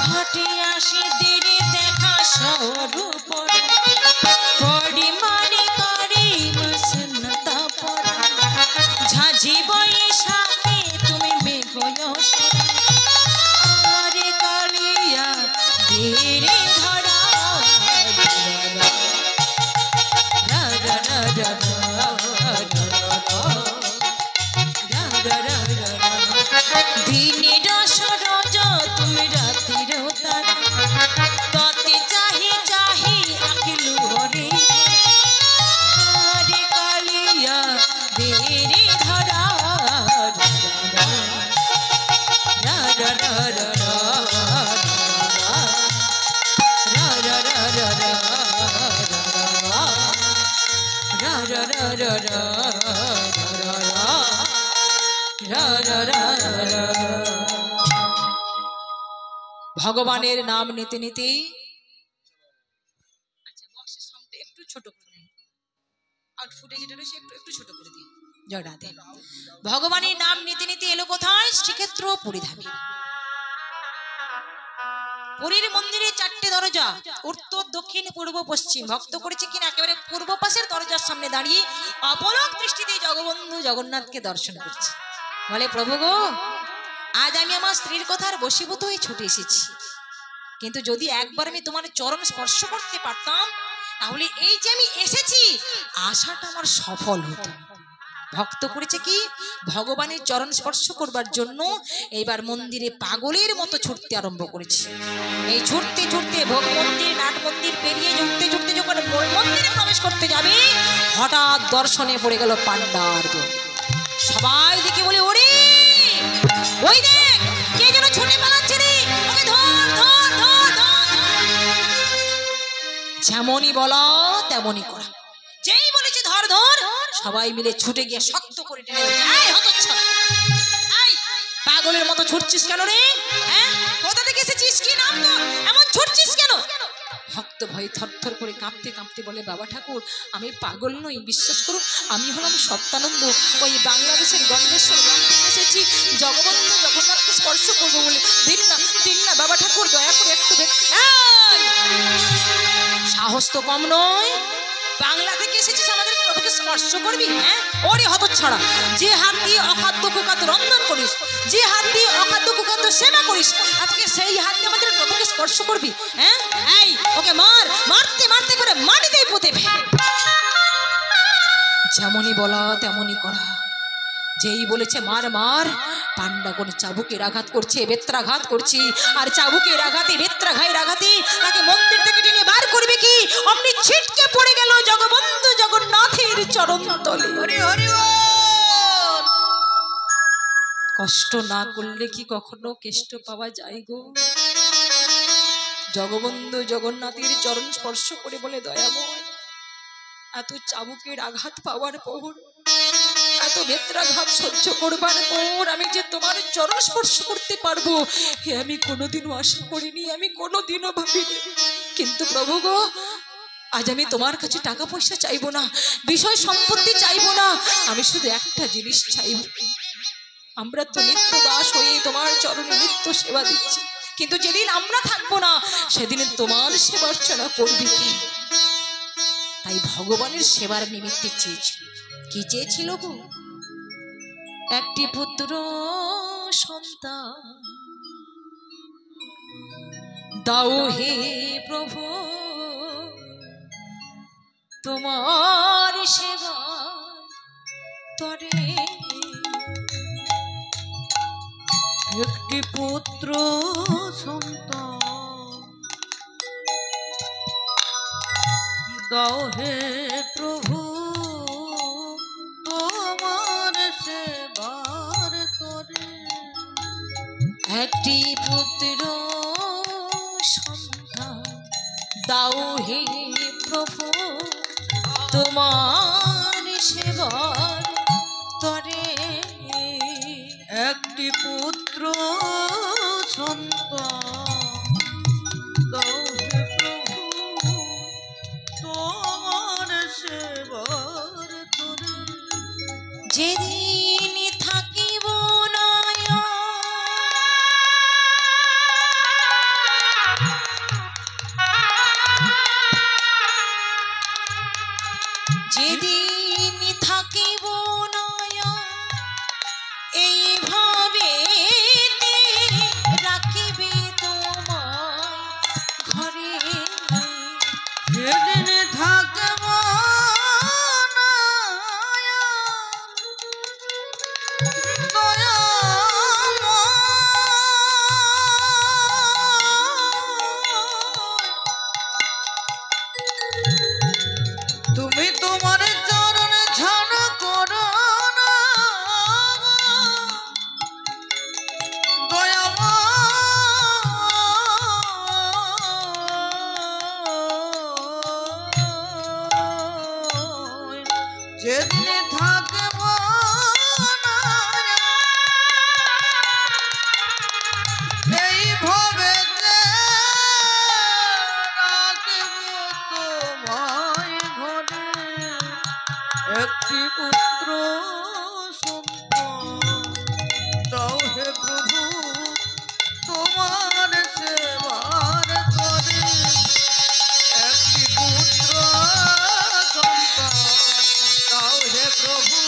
ঘাটে আসি দেরি দেখা সরু পড়ি পড়ি মারি করি মসনতা পড়ি ঝাঁঝি বৈশাখে তুমি মেঘয় আরে কালিয়া দেরি ধরা দিনের সরজ তুমি রাতির তারা ততে চাহি চাহি আকিলু হরে হরে কালিয়া দেরি ধরা ভগবানের নাম নিতে নিতে আচ্ছা বক্সের সাউন্ডটা একটু ছোট করে দিন আউটফুটে যেটা রয়েছে একটু ছোট করে দিন জয় রাধে ভগবানের নাম নিতে নিতে এলো কোথায় শ্রীক্ষেত্র পুরীধামে পুরীর মন্দিরে 4টে দরজা উত্তর দক্ষিণ পূর্ব পশ্চিম ভক্ত করেছে কিনা একেবারে পূর্ব পাশের দরজার সামনে দাঁড়িয়ে অপলক দৃষ্টিতে জগবন্ধু জগন্নাথকে দর্শন করছে বলে প্রভু গো আজ আমি আমার স্ত্রীর কথার বশীভূত হয়ে ছুটে এসেছি কিন্তু যদি একবার আমি তোমার চরণ স্পর্শ করতে পারতাম তাহলে এই যে আমি এসেছি আশাটা আমার সফল হতো ভক্ত করেছে কি ভগবানের চরণ স্পর্শ করবার জন্য এইবার মন্দিরে পাগলের মতো ছুটতে আরম্ভ করেছে এই ছুটতে ছুটতে ভোগ মন্দির নাট মন্দির পেরিয়ে ছুটতে ছুটতে যখন মন্দিরে প্রবেশ করতে যাবে হঠাৎ দর্শনে পড়ে গেল পান্ডার দল সবাই দেখে বলে ওরে ওই দেখ কে যেন ছুটে পালাচ্ছে রে ওকে ধর ধর ধর ধর যেমনই বলা তেমনই করা যেই বলেছে ধর ধর সবাই মিলে ছুটে গিয়ে শক্ত করে টেনে এই হতচ্ছাড়া এই পাগলের মতো ছুটছিস কেন রে হ্যাঁ কোথা থেকে এসেছিস কি নাম তোর এমন ছুটছিস কেন ভক্ত ভয়ে থরথর করে কাঁপতে কাঁপতে বলে বাবা ঠাকুর আমি পাগল নই বিশ্বাস করুন আমি হলাম সত্যানন্দ ওই বাংলাদেশের গঙ্গেশ্বর গ্রাম থেকে এসেছি জগবন্ধু জগন্নাথকে স্পর্শ করবো বলে দিন না বাবা ঠাকুর দয়া করে একটু সাহস তো কম নয় বাংলা থেকে এসেছিস আমাদের প্রভুকে স্পর্শ করবি হ্যাঁ ওরে হতচ্ছাড়া যে হাত দিয়ে অখাদ্য কুখাদ্য রন্ধন করিস যে হাত দিয়ে অখাদ্য কুখাদ্য সেবা করিস আজকে সেই হাত দিয়ে আমাদের প্রভুকে স্পর্শ করবি হ্যাঁ এই ওকে মারতে মারতে করে মাটিতেই পুঁতে ফেল যেমনই বলা তেমনই করা যেই বলেছে মার মার পান্ডা কোন চাবুকের আঘাত করছে বেত্রাঘাত করছি আর চাবুকের আঘাতে বেত্রাঘাতের আঘাতে তাকে মন্দির থেকে টেনে বার করবে কি অমনি ছিটকে পড়ে গেল জগবন্ধু জগন্নাথের চরণ তলে হরি হরি বল কষ্ট না করলে কি কখনো কেষ্ট পাওয়া যায় গো জগবন্ধু জগন্নাথের চরণ স্পর্শ করে বলে দয়াময় এত চাবুকের আঘাত পাওয়ার পর এত বেত্রাঘাত সহ্য করবার পর আমি যে তোমার চরণ স্পর্শ করতে পারবো আমি কোনোদিনও আশা করিনি আমি কোনোদিনও ভাবিনি কিন্তু প্রভু গো আজ আমি তোমার কাছে টাকা পয়সা চাইবো না বিষয় সম্পত্তি চাইবো না আমি শুধু একটা জিনিস চাইব আমরা তো নিত্য দাস হয়ে তোমার চরণে নিত্য সেবা দিচ্ছি কিন্তু যেদিন আমরা থাকবো না সেদিন তোমার সেবা অর্চনা করবে কি তাই ভগবানের সেবার নিমিত্তে চেয়েছিল কি চেয়েছিল গো একটি পুত্র সন্তান দাও হে প্রভু তোমার সেবা তরে একটি পুত্র সন্তান দাও হে প্রভু তোমার সেবার তরে একটি পুত্র সন্তান দাও হে প্রভু তোমার সেবার তরে একটি পুত্র সন্তান দাও হে প্রভু তোমার সেবার তরে। যেদিন থাকিব না যেদিন থাকিব না এইভাবে রাখিবে তোমায় ঘরে। যেদিন থাকব না তুমি তোমার চরণ ঝাড় করো না দয়াময়। যেদিন থাকব না এই ভবেতে রাখব তোমায় ঘরে। একটি পুত্র সন্তান দাও হে প্রভু তোমার সেবার তরে। একটি পুত্র সন্তান দাও হে প্রভু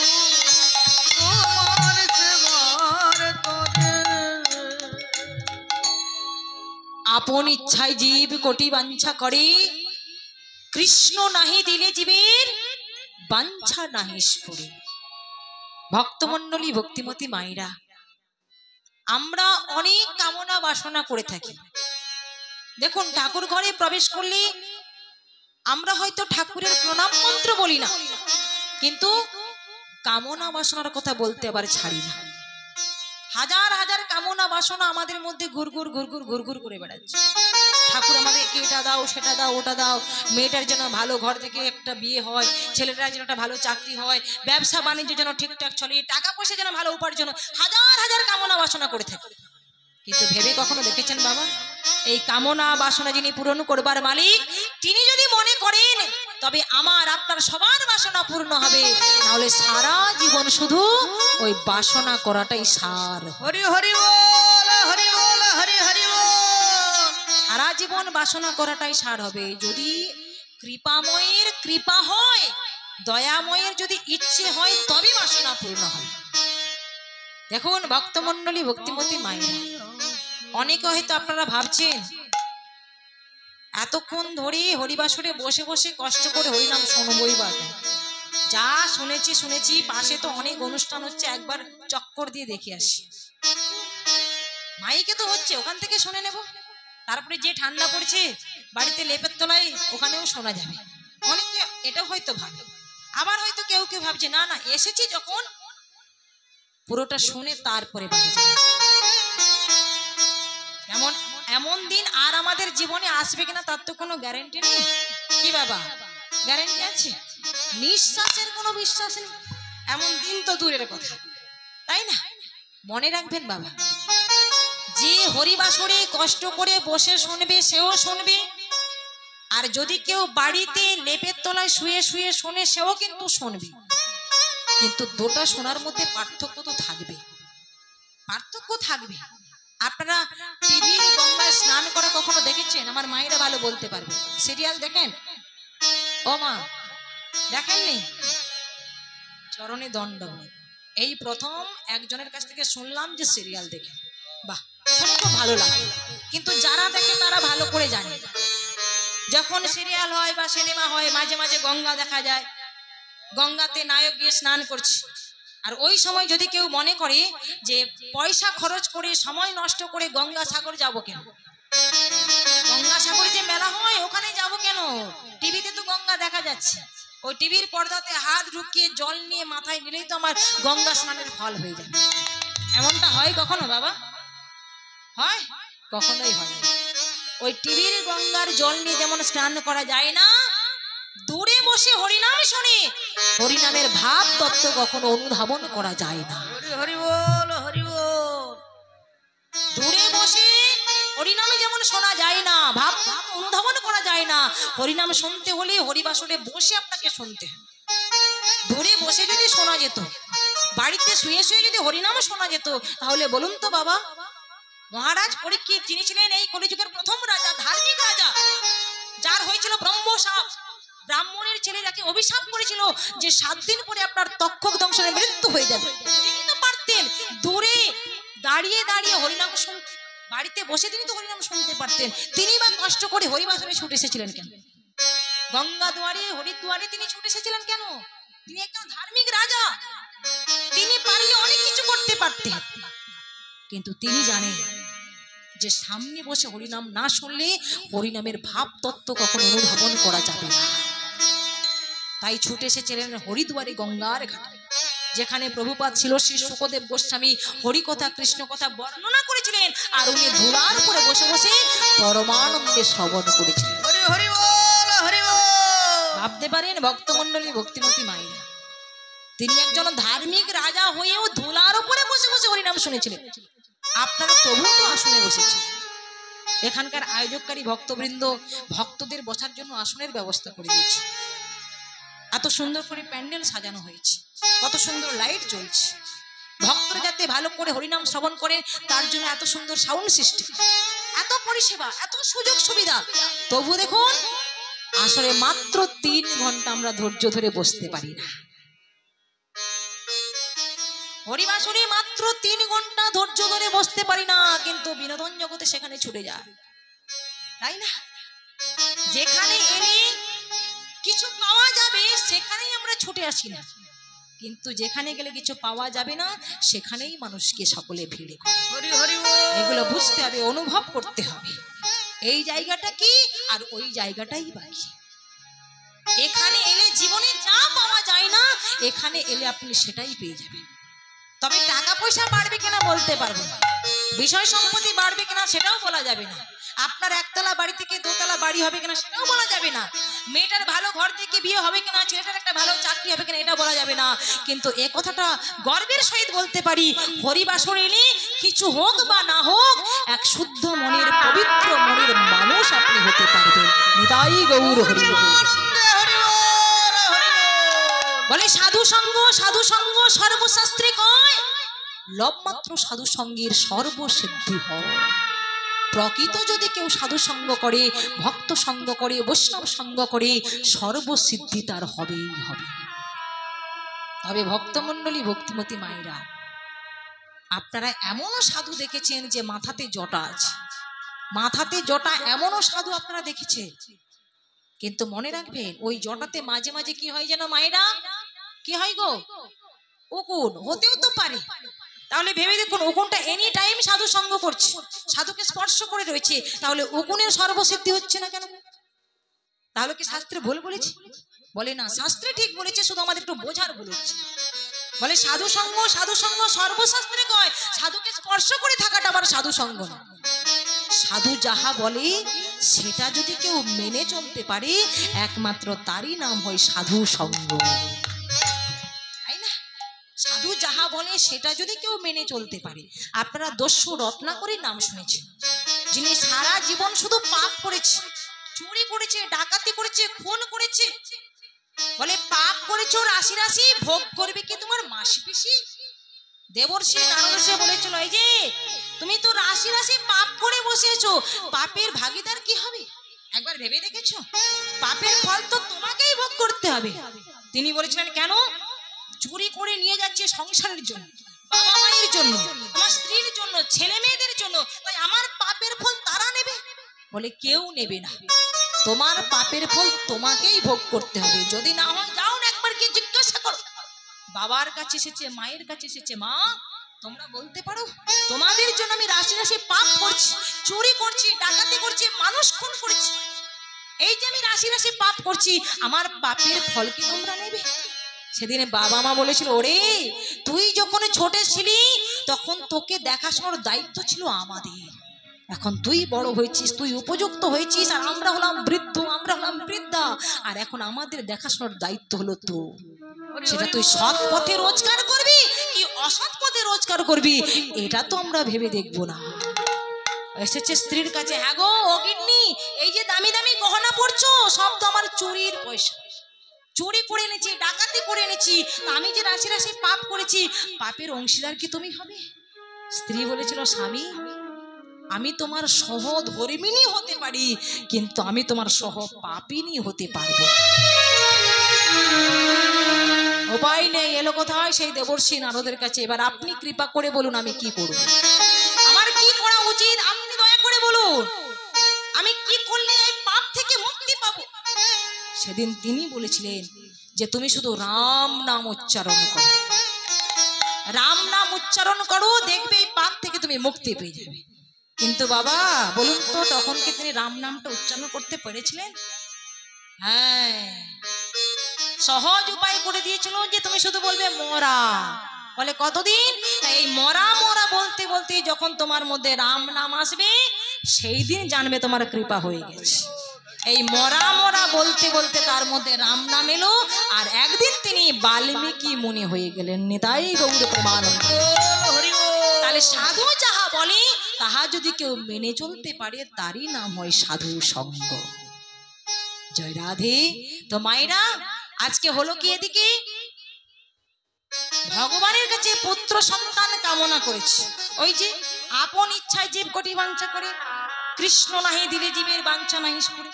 তোমার সেবার তরে। আপন ইচ্ছায় জীব কোটি বাঞ্ছা করে, কৃষ্ণ নাহি দিলে জীবের বাঞ্ছা নাহি স্ফুরে। ভক্তমণ্ডলী, ভক্তিমতী মায়েরা, আমরা অনেক কামনা বাসনা করে থাকি। দেখুন, ঠাকুর ঘরে প্রবেশ করলে আমরা হয়তো ঠাকুরের প্রণাম মন্ত্র বলি না, কিন্তু কামনা বাসনার কথা বলতে আবার ছাড়ি না। হাজার হাজার কামনা বাসনা আমাদের মধ্যে ঘুরঘুর ঘুরঘুর ঘুরঘুর করে বেড়াচ্ছে। ঠাকুর আমাদেরকে এটা দাও, সেটা দাও, ওটা দাও, মেয়েটার যেন ভালো ঘর থেকে একটা বিয়ে হয়, ছেলেটার যেন একটা ভালো চাকরি হয়, ব্যবসা বাণিজ্য যেন ঠিকঠাক চলে, টাকা পয়সা যেন ভালো উপার্জন হয়। হাজার হাজার কামনা বাসনা করে থাকে, কিন্তু ভেবে কখনো দেখেছেন বাবা, এই কামনা বাসনা যিনি পূরণ করবার মালিক, তিনি যদি মনে করেন তবে আমার আপনার সবার বাসনা পূর্ণ হবে। নাহলে সারা জীবন শুধু ওই বাসনা করাটাই সার। হরি হরি বল, হরি বল, হরি হরি বল। সারা জীবন বাসনা করাটাই সার হবে। যদি কৃপাময়ের কৃপা হয়, দয়াময়ের যদি ইচ্ছে হয়, তবে বাসনা পূর্ণ হবে। দেখুন ভক্তমণ্ডলী, ভক্তিমতী মায়েরা, অনেকে হয়তো আপনারা ভাবছেন এতক্ষণ ধরে হরিবাসরে বসে বসে কষ্ট করে হরিনাম শুনবই বা কেন? যা শুনেছি শুনেছি, পাশে তো অনেক অনুষ্ঠান হচ্ছে, একবার চক্কর দিয়ে দেখে আসি। মাইকে তো হচ্ছে, ওখান থেকে শুনে নেব। তারপরে যে ঠান্ডা পড়ছে, বাড়িতে লেপের তলায় ওখানেও শোনা যাবে। অনেকে এটা হয়তো ভাবে, আবার হয়তো কেউ কেউ ভাবছে না না, এসেছি যখন পুরোটা শুনে তারপরে বাড়ি যাবে। এমন এমন দিন আর আমাদের জীবনে আসবে কিনা তার তো কোনো গ্যারেন্টি নেই। কি বাবা, গ্যারেন্টি আছে? নিঃশ্বাসের কোনো বিশ্বাস নেই। এমন দিন তো দূরের কথা, তাই না? মনে রাখবেন বাবা, যে হরিবাসরে কষ্ট করে বসে শুনবে সেও শুনবে, আর যদি কেউ বাড়িতে লেপের তলায় শুয়ে শুয়ে শোনে সেও কিন্তু শুনবে। কিন্তু দুটো শোনার মধ্যে পার্থক্য তো থাকবে, পার্থক্য থাকবে। আপনারা টিভির গঙ্গায় স্নান করা কখনো দেখেছেন? আমার মায়েরা ভালো বলতে পারবে। সিরিয়াল দেখেন? ও মা, দেখেননি? চরণে দণ্ড। এই প্রথম একজনের কাছ থেকে শুনলাম যে সিরিয়াল দেখে। বাহ, শুনে খুব ভালো লাগে। কিন্তু যারা দেখে তারা ভালো করে জানে, যখন সিরিয়াল হয় বা সিনেমা হয়, মাঝে মাঝে গঙ্গা দেখা যায়, গঙ্গাতে নায়ক গিয়ে স্নান করছে। আর ওই সময় যদি কেউ মনে করে যে পয়সা খরচ করে সময় নষ্ট করে গঙ্গা সাগর যাব কেন, গঙ্গা সাগরে যে মেলা হয় ওখানে যাব কেন, টিভিতে তো গঙ্গা দেখা যাচ্ছে, ওই টিভির পর্দাতে হাত ঢুকিয়ে জল নিয়ে মাথায় নিলেই তো আমার গঙ্গা স্নানের ফল হয়ে যাবে। এমনটা হয় কখনো বাবা? হয়? কখনোই হয় না। ওই টিভির গঙ্গার জল নিয়ে যেমন স্নান করা যায় না, দূরে বসে হরিনাম শুনে হরিনামের ভাব তত্ত্ব কখনো অনুধাবন করা যায় না। হরি হরি বল, হরি বল। শোনা যায় না, ভাব অনুধাবন করা যায় না। হরিনাম শুনতে হলে হরিবাসরে বসে আপনাকে শুনতে হয়। দূরে বসে যদি শোনা যেত, বাড়িতে শুয়ে শুয়ে যদি হরিনাম শোনা যেত, তাহলে বলুন তো বাবা, মহারাজ পরীক্ষিত যিনি ছিলেন এই কলিযুগের প্রথম রাজা, ধার্মিক রাজা, যার হয়েছিল ব্রহ্মশাপ, ব্রাহ্মণের ছেলে যাকে অভিশাপ করেছিল যে 7 দিন পরে আপনার তক্ষক দংশনে মৃত্যু হয়ে যাবে, তিনি তো পারতেন দূরে দাঁড়িয়ে দাঁড়িয়ে হরিনাম শুনতে, বাড়িতে বসে তিনি তো হরিনাম শুনতে পারতেন। তিনি বা কষ্ট করে হরিবাসরে ছুটে এসেছিলেন কেন? গঙ্গা দুয়ারে হরিদ্বারে তিনি ছুটে এসেছিলেন কেন? তিনি একজন ধার্মিক রাজা, তিনি পারলে অনেক কিছু করতে পারতেন, কিন্তু তিনি জানেন যে সামনে বসে হরিনাম না শুনলে হরিনামের ভাব তত্ত্ব কখনো অনুধাবন করা যাবে না। তাই ছুটে এসেছিলেন হরিদ্বারে গঙ্গার ঘাটে, যেখানে প্রভুপাদ ছিল। শ্রী শুকদেব গোস্বামী হরিকথা কৃষ্ণ কথা বর্ণনা করেছিলেন, আর উনি ধুলার উপরে বসে বসে পরমানন্দে শ্রবণ করেছিলেন। হরি হরি বল, হরি বল। ভাবতে পারেন ভক্তমণ্ডলী, ভক্তিমতী মায়েরা, তিনি একজন ধার্মিক রাজা হয়েও ধুলার উপরে বসে বসে হরিনাম শুনেছিলেন। আপনারা তবুও তো আসনে বসেছেন। এখানকার আয়োজককারী ভক্তবৃন্দ ভক্তদের বসার জন্য আসনের ব্যবস্থা করে দিয়েছে। এত সুন্দর করে প্যান্ডেল সাজানো হয়েছে, কত সুন্দর লাইট জ্বলছে, ভক্তরা যাতে ভালো করে হরিনাম শ্রবণ করেন তার জন্য এত সুন্দর সাউন্ড সিস্টেম, এত পরিষেবা, এত সুযোগ সুবিধা। তবু দেখুন আসলে মাত্র 3 ঘন্টা আমরা ধৈর্য ধরে বসতে পারি না। হরিবাসরে মাত্র 3 ঘন্টা ধৈর্য ধরে বসতে পারি না, কিন্তু বিনোদন জগতে সেখানে ছুটে যায়, তাই না? যেখানে এলে কিছু পাওয়া যাবে সেখানেই আমরা ছুটে আসি না, কিন্তু যেখানে গেলে কিছু পাওয়া যাবে না সেখানেই মানুষকে সকলে ভিড়ে করে। হরি হরি বল। এগুলো বুঝতে হবে, অনুভব করতে হবে এই জায়গাটা কি আর ওই জায়গাটাই বাকি। এখানে এলে জীবনে যা পাওয়া যায় না, এখানে এলে আপনি সেটাই পেয়ে যাবেন। তবে টাকা পয়সা বাড়বে কিনা বলতে পারবো না, বিষয় সম্পত্তি বাড়বে কিনা সেটাও বলা যাবে না, আপনার একতলা বাড়ি থেকে দোতলা বাড়ি হবে কিনা সেটাও বলা যাবে না, মেয়েটার ভালো ঘর থেকে বিয়ে হবে কিনা, ছেলেটার একটা ভালো চাকরি হবে কিনা এটা বলা যাবে না। কিন্তু এ কথাটা গর্বের সহিত বলতে পারি, হরিবাসর এলে কিছু হোক বা না হোক, এক শুদ্ধ মনের পবিত্র মনের মানুষ আপনি হতে পারবেন। নিতাই গৌর হরি বল। বলে সাধু সঙ্গ সর্বশাস্ত্রে কয়, লবমাত্র সাধু সঙ্গের সর্বসিদ্ধি হয়। প্রকৃত যদি কেউ সাধু সঙ্গ করে, ভক্ত সঙ্গ করে, বৈষ্ণব সঙ্গ করে, সর্বসিদ্ধি তার হবেই হবে। তবে ভক্তমণ্ডলী, ভক্তিমতী মায়েরা, আপনারা এমনও সাধু দেখেছেন যে মাথাতে জটা আছে, মাথাতে জটা এমনও সাধু আপনারা দেখেছেন, কিন্তু মনে রাখবেন ওই জটাতে মাঝে মাঝে কি হয় যেন মায়েরা, কি হয় গো, উকুন হতেও তো পারে। তাহলে ভেবে দেখুন, উকুনটা এনি টাইম সাধু সঙ্গ করছে, সাধুকে স্পর্শ করে রয়েছে, তাহলে উকুনের সর্বসিদ্ধি হচ্ছে না কেন? তাহলে কি শাস্ত্রে ভুল বলেছে? বলে না, শাস্ত্রে ঠিক বলেছে, শুধু আমাদের একটু বোঝার ভুল হচ্ছে। বলে সাধু সঙ্গ সর্বশাস্ত্রে কয়, সাধুকে স্পর্শ করে থাকাটা আবার সাধু সঙ্গ না। সাধু যাহা বলে সেটা যদি কেউ মেনে চলতে পারে, একমাত্র তারই নাম হয় সাধু সঙ্গ, তাই না? সাধু যাহা বলে সেটা যদি কেউ মেনে চলতে পারে। আপনারা দস্যু রত্নাকরীর নাম শুনেছেন, যিনি সারা জীবন শুধু পাপ করেছে, চুরি করেছে, ডাকাতি করেছে, খুন করেছে। বলে পাপ করেছো রাশি রাশি, ভোগ করবে কি তোমার মাসি পিসি? দেবর্ষি নারদর্ষি বলেছিল, এই যে তুমি তো রাশি রাশি পাপ করে বসেছো, পাপের ভাগীদার কি হবে? একবার ভেবে দেখেছো? পাপের ফল তো তোমাকেই ভোগ করতে হবে। তিনি বলেছিলেন, কেন? চুরি করে নিয়ে যাচ্ছে সংসারের জন্য, বাবা মায়ের জন্য, আমার স্ত্রীর জন্য, ছেলে মেয়েদের জন্য, তাই আমার পাপের ফল তারা নেবে? বলে কেউ নেবে না, তোমার পাপের ফল তোমাকেই ভোগ করতে হবে। যদি না হয় যাও না, একবার কি জিজ্ঞাসা করো, বাবার কাছে এসেছে, মায়ের কাছে এসেছে, মা তোমরা বলতে পারো তোমাদের জন্য আমি রাশি রাশি পাপ করছি, চুরি করছি, ডাকাতি করছি, মানুষ খুন করছি, এই যে আমি রাশি রাশি পাপ করছি, আমার পাপের ফল কি তোমরা নেবে? সেদিনে বাবা মা বলেছিল, ওরে তুই যখন ছোট ছিলি তখন তোকে দেখাশোনার দায়িত্ব ছিল আমাদের, এখন তুই বড় হয়েছিস, তুই উপযুক্ত হয়েছিস, আর আমরা হলাম বৃদ্ধ, আমরা হলাম বৃদ্ধা, আর এখন আমাদের দেখাশোনার দায়িত্ব হলো তো, সেটা তুই সৎ পথে রোজগার করবি কি অসৎ পথে রোজগার করবি, এটা তো আমরা ভেবে দেখবো না। এসেছে স্ত্রীর কাছে, হ্যাঁ গো ও গিন্নি, এই যে দামি দামি গহনা পরছো সব তো আমার চুরির পয়সা, চুরি করে এনেছি, ডাকাতি করে এনেছি, আমি যে রাশি রাশি পাপ করেছি, পাপের অংশীদার কি তুমি হবে? স্ত্রী বলেছিল, স্বামী আমি তোমার সহধর্মিণী হতে পারি, কিন্তু আমি তোমার সহ পাপিনী হতে পারবো না। উপায় নেই, এলো কোথায় সেই দেবর্ষি নারদের কাছে, এবার আপনি কৃপা করে বলুন আমি কি করব, আমার কি করা উচিত, আপনি দয়া করে বলুন, আমি কি করলে এই পাপ থেকে মুক্তি পাবো? সেদিন তিনি বলেছিলেন যে তুমি শুধু রাম নাম উচ্চারণ করো, রাম নাম উচ্চারণ করো, দেখবে এই পাপ থেকে তুমি মুক্তি পেয়ে যাবে। কিন্তু বাবা বলুন তো, তখন কি তিনি রাম নামটা উচ্চারণ করতে পেরেছিলেন? হ্যাঁ, সহজ উপায় করে দিয়েছিল যে তুমি শুধু বলবে মরা। বলে কতদিন? এই মরা মরা বলতে বলতে যখন তোমার মধ্যে রাম নাম আসবে, সেই দিন জানবে তোমার কৃপা হয়ে গেছে। এই মরা মরা বলতে বলতে তার মধ্যে রাম নাম এলো, আর একদিন তিনি বাল্মীকি মুনি হয়ে গেলেন। নিতাই গৌর প্রেমানন্দ। তাহলে সাধু যাহা বলে তাহা যদি কেউ মেনে চলতে পারে, তারই নাম হয় সাধু সঙ্গ। জয় রাধে। তো মায়েরা, আজকে হলো কি, এদিকে ভগবানের কাছে পুত্র সন্তান কামনা করেছে, ওই যে আপন ইচ্ছায় জীব কোটি বাঞ্ছা করে, কৃষ্ণ নাহি দিলে জীবের বাঞ্ছা নাহি স্ফুরে।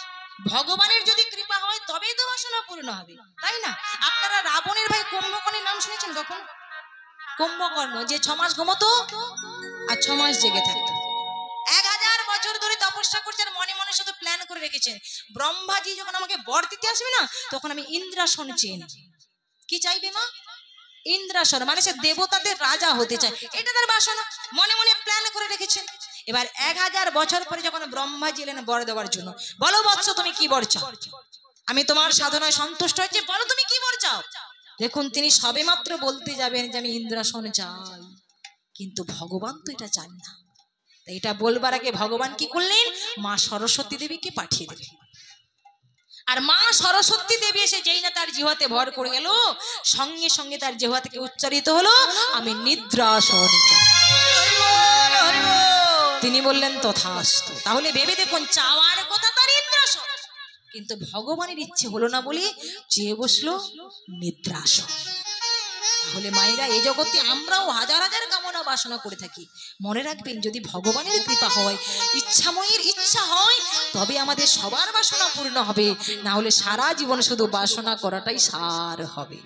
ভগবানের যদি কৃপা হয় তবেই তো বাসনা পূর্ণ হবে, তাই না? আপনারা রাবণের ভাই কুম্ভকর্ণের নাম শুনেছেন কখন? কুম্ভকর্ণ যে 6 মাস ঘুমতো আর 6 মাস জেগে থাকতো, 1000 বছর ধরে তপস্যা করছেন, মনে মনে শুধু প্ল্যান করে রেখেছেন, ব্রহ্মাজি যখন আমাকে বর দিতে আসবে না, তখন আমি ইন্দ্রাসন চেয়ে নেব। কি চাইবে মা? ইন্দ্রাসন, মানে সে দেবতাদের রাজা হতে চায়, এটা তার বাসনা, মনে মনে প্ল্যান করে রেখেছেন। এবার 1000 বছর পরে যখন ব্রহ্মাজি এলেন বর দেওয়ার জন্য, বলো বৎস তুমি কি বর চাও? আমি তোমার সাধনায় সন্তুষ্ট হয়েছি, বলো তুমি কি বর চাও? দেখুন তিনি সবে মাত্র বলতে যাবেন যে আমি ইন্দ্রাসন চাই, কিন্তু ভগবান তো এটা চান না। এটা বলবার আগে ভগবান কি করলেন? মা সরস্বতী দেবীকে পাঠিয়ে দিলেন। আর মা সরস্বতী দেবী এসে যেই না তার জিহ্বাতে ভর করে গেল, সঙ্গে সঙ্গে তার জিহ্বা থেকে উচ্চারিত হলো আমি নিদ্রাসন চাই। তিনি বললেন তথাস্তু। তাহলে ভেবে দেখুন, চাওয়ার কথা তার ইন্দ্রাসন, কিন্তু ভগবানের ইচ্ছে হলো না বলে চেয়ে বসলো নিদ্রাসন। তাহলে মায়েরা, এই জগতে আমরাও হাজার হাজার কামনা বাসনা করে থাকি, মনে রাখবেন যদি ভগবানের কৃপা হয়, ইচ্ছাময়ের ইচ্ছা হয়, তবে আমাদের সবার বাসনা পূর্ণ হবে, না হলে সারা জীবন শুধু বাসনা করাটাই সার হবে।